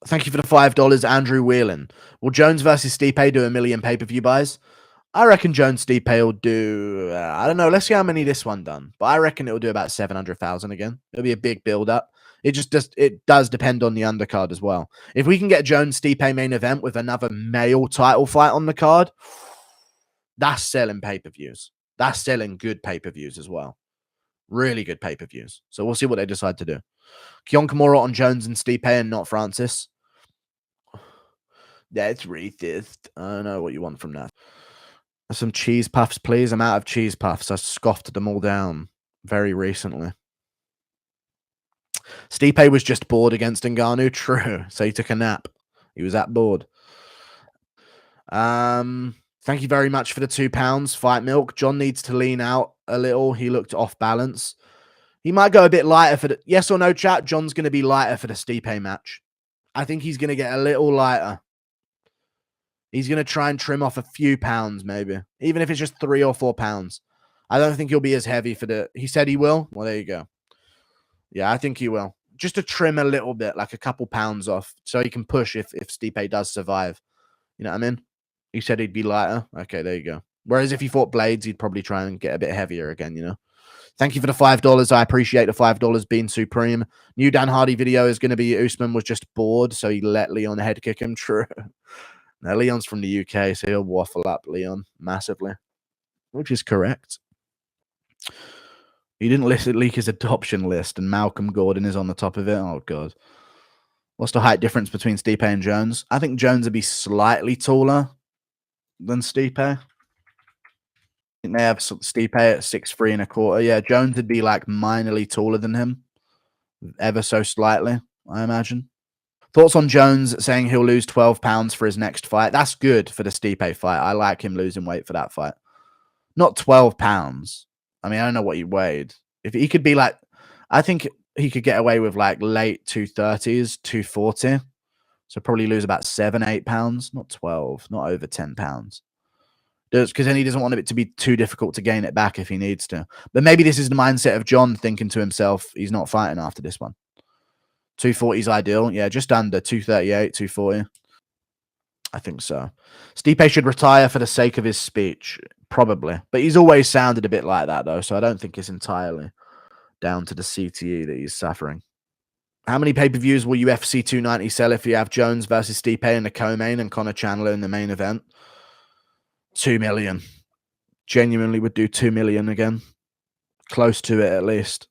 Thank you for the $5, Andrew Whelan. Will Jones versus Stipe do 1 million pay-per-view buys? I reckon Jones Stipe will do, I don't know. Let's see how many this one done. But I reckon it'll do about 700,000 again. It'll be a big build-up. It does depend on the undercard as well. If we can get Jones Stipe main event with another male title fight on the card, that's selling pay-per-views. That's selling good pay-per-views as well. Really good pay-per-views. So we'll see what they decide to do. Keon Kimura on Jones and Stipe and not Francis. That's racist. I don't know what you want from that. Some cheese puffs, please. I'm out of cheese puffs. I scoffed them all down very recently. Stipe was just bored against Ngannou. True. So he took a nap. He was that bored. Thank you very much for the £2. Fight Milk. John needs to lean out a little. He looked off balance. He might go a bit lighter for the... Yes or no, chat? John's going to be lighter for the Stipe match. I think he's going to get a little lighter. He's going to try and trim off a few pounds, maybe. Even if it's just 3 or 4 pounds. I don't think he'll be as heavy for the... He said he will? Well, there you go. Yeah, I think he will. Just to trim a little bit, like a couple pounds off, so he can push if Stipe does survive. You know what I mean? He said he'd be lighter. Okay, there you go. Whereas if he fought Blades, he'd probably try and get a bit heavier again, you know? Thank you for the $5. I appreciate the $5 being supreme. New Dan Hardy video is going to be Usman was just bored, so he let Leon head kick him. True. Now, Leon's from the UK, so he'll waffle up Leon massively, which is correct. He didn't leak his adoption list, and Malcolm Gordon is on the top of it. Oh, God. What's the height difference between Stipe and Jones? I think Jones would be slightly taller than Stipe. I think they have Stipe at 6'3¼ . Yeah, Jones would be like minorly taller than him, ever so slightly, I imagine. Thoughts on Jones saying he'll lose 12 pounds for his next fight? That's good for the Stipe fight. I like him losing weight for that fight. Not 12 pounds. I mean, I don't know what he weighed. If he could be like, I think he could get away with like late 230s, 240. So probably lose about 7, 8 pounds, not 12, not over 10 pounds. Because then he doesn't want it to be too difficult to gain it back if he needs to. But maybe this is the mindset of John thinking to himself, he's not fighting after this one. 240 is ideal. Yeah, just under 238, 240. I think so. Stipe should retire for the sake of his speech. Probably. But he's always sounded a bit like that, though. So I don't think it's entirely down to the CTE that he's suffering. How many pay-per-views will UFC 290 sell if you have Jones versus Stipe in the co-main and Conor Chandler in the main event? 2 million. Genuinely would do 2 million again. Close to it, at least.